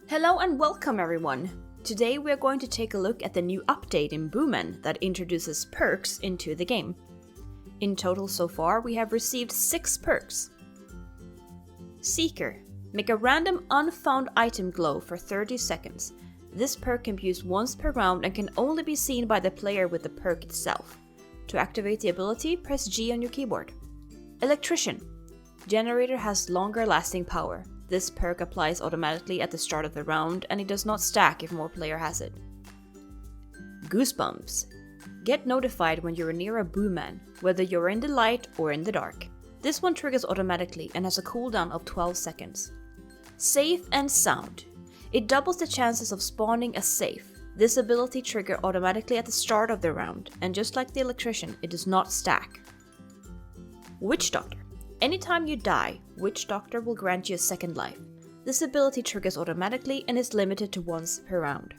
Hello and welcome everyone! Today we are going to take a look at the new update in Booman that introduces perks into the game. In total so far we have received 6 perks. Seeker. Make a random unfound item glow for 30 seconds. This perk can be used once per round and can only be seen by the player with the perk itself. To activate the ability, press G on your keyboard. Electrician. Generator has longer lasting power. This perk applies automatically at the start of the round and it does not stack if more player has it. Goosebumps. Get notified when you're near a boomman, whether you're in the light or in the dark. This one triggers automatically and has a cooldown of 12 seconds. Safe and sound. It doubles the chances of spawning a safe. This ability triggers automatically at the start of the round, and just like the electrician, it does not stack. Witch Doctor. Anytime you die, Witch Doctor will grant you a second life. This ability triggers automatically and is limited to once per round.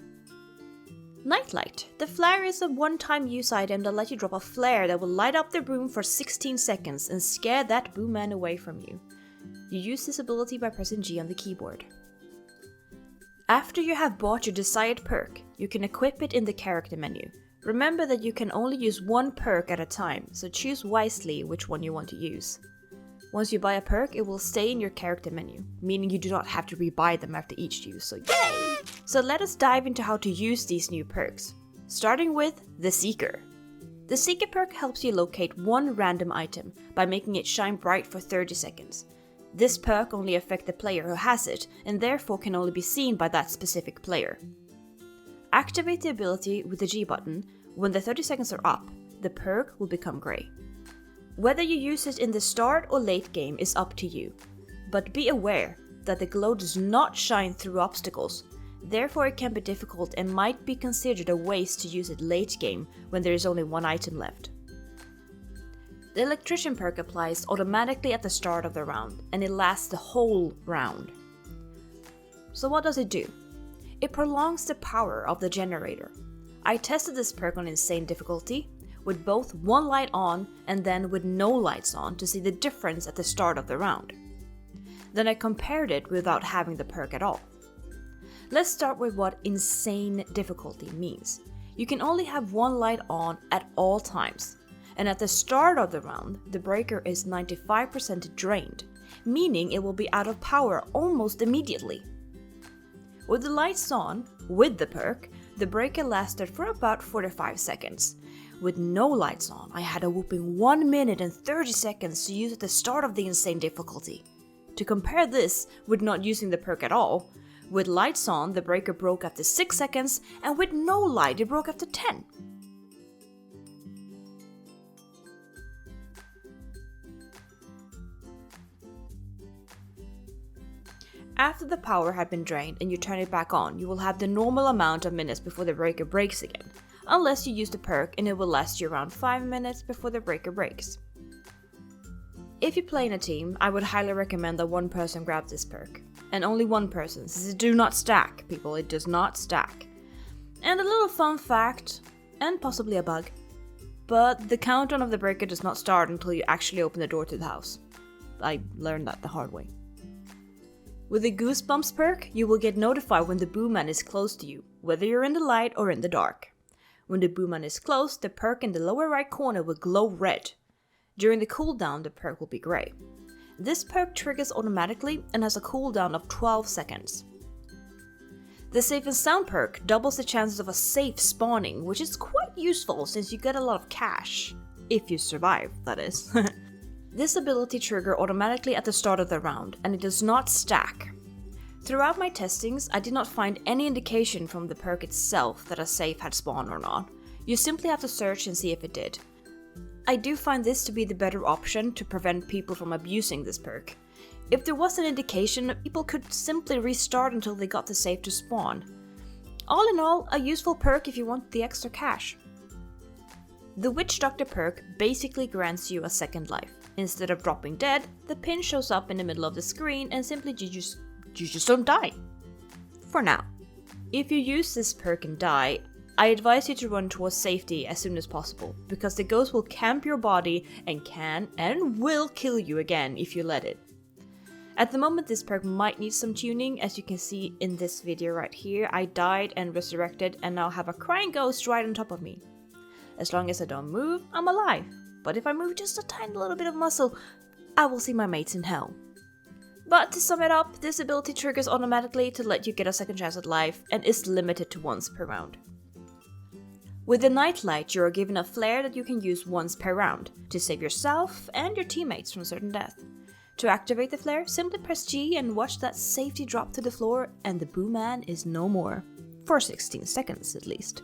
Nightlight. The flare is a one-time use item that lets you drop a flare that will light up the room for 16 seconds and scare that boomman away from you. You use this ability by pressing G on the keyboard. After you have bought your desired perk, you can equip it in the character menu. Remember that you can only use one perk at a time, so choose wisely which one you want to use. Once you buy a perk, it will stay in your character menu, meaning you do not have to rebuy them after each use, so yay! So let us dive into how to use these new perks, starting with the Seeker. The Seeker perk helps you locate one random item by making it shine bright for 30 seconds. This perk only affects the player who has it, and therefore can only be seen by that specific player. Activate the ability with the G button. When the 30 seconds are up, the perk will become grey. Whether you use it in the start or late game is up to you, but be aware that the glow does not shine through obstacles, therefore it can be difficult and might be considered a waste to use it late game when there is only one item left. The Electrician perk applies automatically at the start of the round, and it lasts the whole round. So what does it do? It prolongs the power of the generator. I tested this perk on insane difficulty, with both one light on and then with no lights on to see the difference at the start of the round. Then I compared it without having the perk at all. Let's start with what insane difficulty means. You can only have one light on at all times, and at the start of the round, the breaker is 95% drained, meaning it will be out of power almost immediately. With the lights on, with the perk, the breaker lasted for about 45 seconds. With no lights on, I had a whooping 1 minute and 30 seconds to use at the start of the insane difficulty. To compare this with not using the perk at all, with lights on, the breaker broke after 6 seconds, and with no light, it broke after 10. After the power had been drained and you turn it back on, you will have the normal amount of minutes before the breaker breaks again, unless you use the perk and it will last you around 5 minutes before the breaker breaks. If you play in a team, I would highly recommend that one person grab this perk. And only one person, since it do not stack, people, it does not stack. And a little fun fact, and possibly a bug, but the countdown of the breaker does not start until you actually open the door to the house. I learned that the hard way. With the Goosebumps perk, you will get notified when the boomman is close to you, whether you're in the light or in the dark. When the boomman is close, the perk in the lower right corner will glow red. During the cooldown, the perk will be grey. This perk triggers automatically and has a cooldown of 12 seconds. The Safe and Sound perk doubles the chances of a safe spawning, which is quite useful since you get a lot of cash. If you survive, that is. This ability triggers automatically at the start of the round, and it does not stack. Throughout my testings, I did not find any indication from the perk itself that a safe had spawned or not. You simply have to search and see if it did. I do find this to be the better option to prevent people from abusing this perk. If there was an indication, people could simply restart until they got the safe to spawn. All in all, a useful perk if you want the extra cash. The Witch Doctor perk basically grants you a second life. Instead of dropping dead, the pin shows up in the middle of the screen and simply you just don't die. For now. If you use this perk and die, I advise you to run towards safety as soon as possible, because the ghost will camp your body and can and will kill you again if you let it. At the moment this perk might need some tuning, as you can see in this video right here. I died and resurrected and now have a crying ghost right on top of me. As long as I don't move, I'm alive. But if I move just a tiny little bit of muscle, I will see my mates in hell. But to sum it up, this ability triggers automatically to let you get a second chance at life and is limited to once per round. With the Nightlight, you are given a flare that you can use once per round to save yourself and your teammates from certain death. To activate the flare, simply press G and watch that safety drop to the floor and the Boo Man is no more. For 16 seconds at least.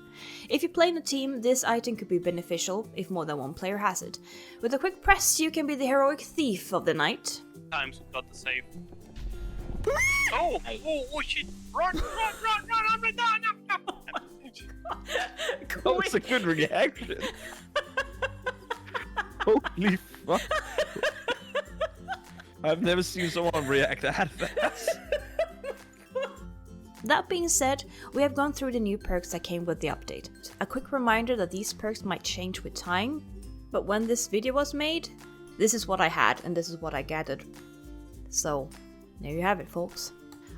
If you play in a team, this item could be beneficial if more than one player has it. With a quick press, you can be the heroic thief of the night. Times we got the save. Oh shit! Run, no! That was a good reaction. Holy fuck. I've never seen someone react that fast. That being said, we have gone through the new perks that came with the update. A quick reminder that these perks might change with time, but when this video was made, this is what I had and this is what I gathered. So, there you have it, folks.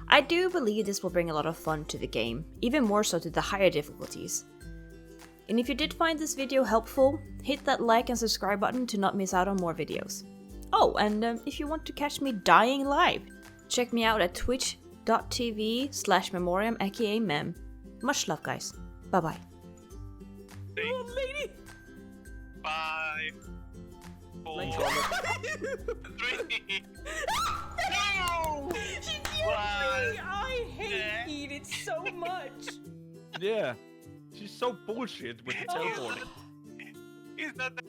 I do believe this will bring a lot of fun to the game, even more so to the higher difficulties. And if you did find this video helpful, hit that like and subscribe button to not miss out on more videos. Oh, and if you want to catch me dying live, check me out at twitch.tv/memoriam aka mem. Much love, guys. Bye bye. Old lady. 5, 4, 3. No! She killed me! I hate it so much! Yeah, she's so bullshit with the teleporting. He's not that